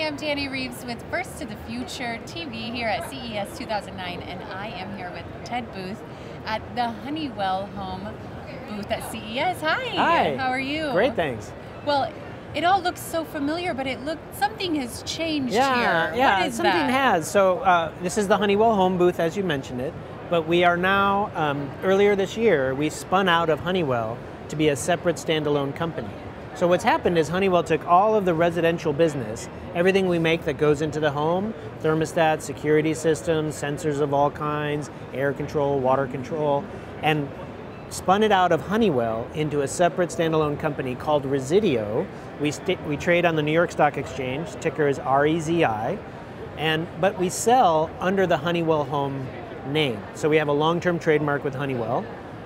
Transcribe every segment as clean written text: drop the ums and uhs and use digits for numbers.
am Danny Reeves with First to the Future TV here at CES 2009, and I am here with Ted Booth at the Honeywell Home booth at CES. Hi. Hi. How are you? Great, thanks. Well, it all looks so familiar, but something has changed here. Yeah, what is something that? has. So this is the Honeywell Home booth, as you mentioned it, but we are now, earlier this year, we spun out of Honeywell to be a separate standalone company. So what's happened is Honeywell took all of the residential business, everything we make that goes into the home, thermostats, security systems, sensors of all kinds, air control, water control, and spun it out of Honeywell into a separate standalone company called Resideo. We trade on the New York Stock Exchange, ticker is REZI, but we sell under the Honeywell Home name. So we have a long-term trademark with Honeywell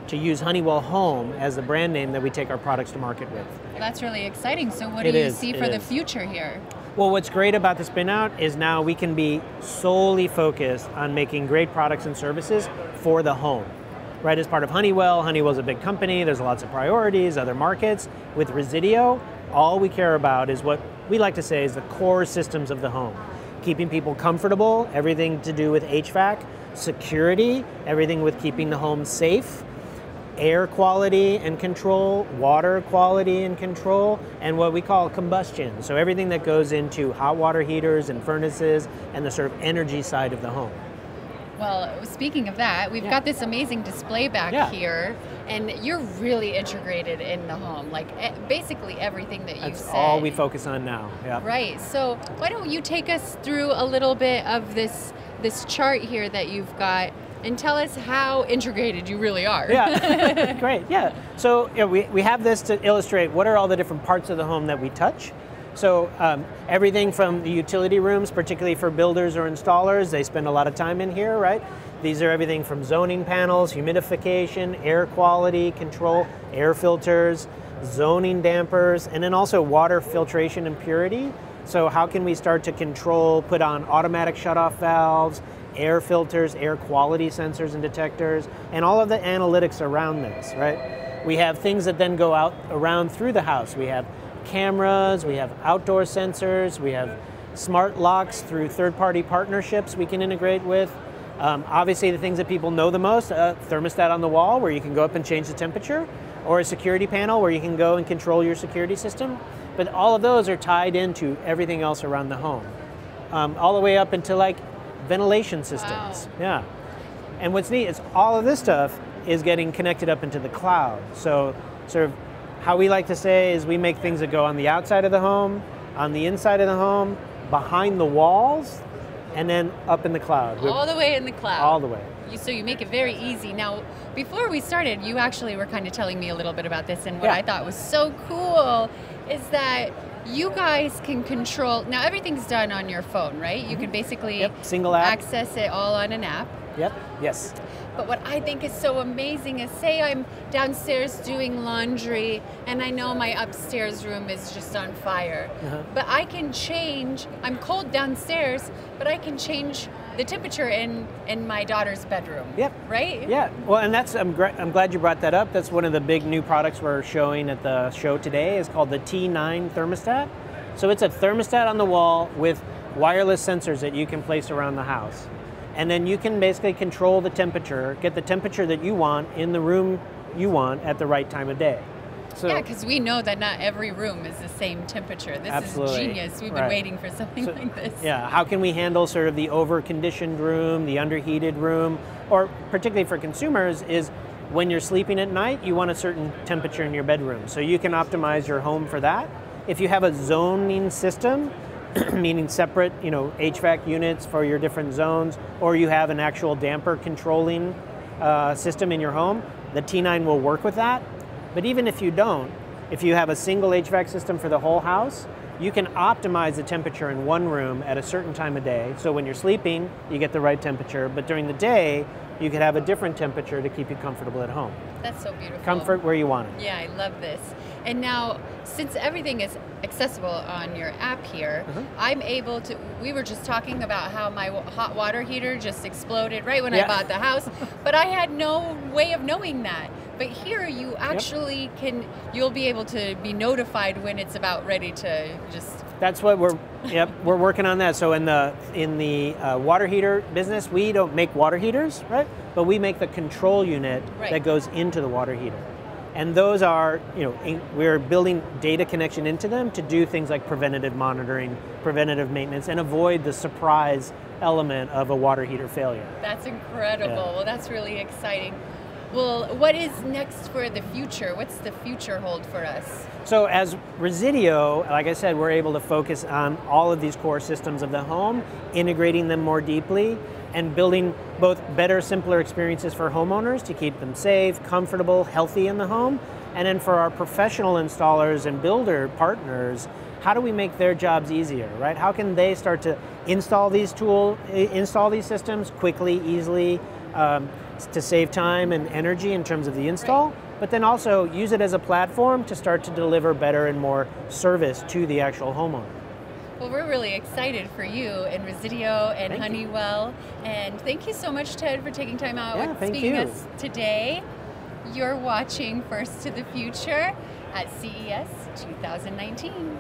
to use Honeywell Home as the brand name that we take our products to market with. That's really exciting. So what do you see for the future here? Well, what's great about the spin out is now we can be solely focused on making great products and services for the home. Right, as part of Honeywell, Honeywell's a big company, there's lots of priorities, other markets. With Resideo, all we care about is what we like to say is the core systems of the home. Keeping people comfortable, everything to do with HVAC, security, everything with keeping the home safe, air quality and control, water quality and control, and what we call combustion. So everything that goes into hot water heaters and furnaces and the sort of energy side of the home. Well, speaking of that, we've got this amazing display back here, and you're really integrated in the home, like basically everything that you That's said. all we focus on now. Yeah. Right. So why don't you take us through a little bit of this chart here that you've got, and tell us how integrated you really are. Yeah, great, yeah. So we have this to illustrate what are all the different parts of the home that we touch. So everything from the utility rooms, particularly for builders or installers, they spend a lot of time in here, right? These are everything from zoning panels, humidification, air quality control, air filters, zoning dampers, and then also water filtration and purity. So how can we start to control, put on automatic shutoff valves, air filters, air quality sensors and detectors, and all of the analytics around this, right? We have things that then go out around through the house. We have cameras, we have outdoor sensors, we have smart locks through third-party partnerships we can integrate with. Obviously the things that people know the most, a thermostat on the wall where you can go up and change the temperature, or a security panel where you can go and control your security system. But all of those are tied into everything else around the home. All the way up into like ventilation systems. Wow. Yeah. And what's neat is all of this stuff is getting connected up into the cloud. So sort of how we like to say is we make things that go on the outside of the home, on the inside of the home, behind the walls, and then up in the cloud. All the way in the cloud. All the way. So you make it very easy. Now, before we started, you actually were kind of telling me a little bit about this, and what I thought was so cool is that you guys can control, now everything's done on your phone, right? You can basically single app. Access it all on an app. Yep, yes. But what I think is so amazing is, say I'm downstairs doing laundry and I know my upstairs room is just on fire. But I can change, I'm cold downstairs, but I can change the temperature in my daughter's bedroom. Yep. Right? Yeah. Well, and that's, I'm glad you brought that up. That's one of the big new products we're showing at the show today. Is called the T9 thermostat. So it's a thermostat on the wall with wireless sensors that you can place around the house. And then you can basically control the temperature, get the temperature that you want in the room you want at the right time of day. So, yeah, because we know that not every room is the same temperature. This is genius. We've been waiting for something like this. Yeah, how can we handle sort of the over-conditioned room, the underheated room, or particularly for consumers is when you're sleeping at night, you want a certain temperature in your bedroom. So you can optimize your home for that. If you have a zoning system, meaning separate, HVAC units for your different zones, or you have an actual damper controlling system in your home, the T9 will work with that. But even if you don't, if you have a single HVAC system for the whole house, you can optimize the temperature in one room at a certain time of day. So when you're sleeping, you get the right temperature, but during the day, you could have a different temperature to keep you comfortable at home. That's so beautiful. Comfort where you want it. Yeah, I love this. And now, since everything is accessible on your app here, I'm able to, we were just talking about how my hot water heater just exploded right when I bought the house, but I had no way of knowing that. But here you actually can, you'll be able to be notified when it's about ready to just That's what we're working on that. So in the water heater business, we don't make water heaters, right? But we make the control unit that goes into the water heater. And those are, we're building data connection into them to do things like preventative monitoring, preventative maintenance, and avoid the surprise element of a water heater failure. That's incredible. Yeah. Well, that's really exciting. Well, what is next for the future? What's the future hold for us? So as Resideo, like I said, we're able to focus on all of these core systems of the home, integrating them more deeply, and building both better, simpler experiences for homeowners to keep them safe, comfortable, healthy in the home. And then for our professional installers and builder partners, how do we make their jobs easier, right? How can they start to install these systems quickly, easily, to save time and energy in terms of the install, but then also use it as a platform to start to deliver better and more service to the actual homeowner. Well, we're really excited for you and Resideo and Honeywell. And thank you so much, Ted, for taking time out and speaking to us today. You're watching First to the Future at CES 2019.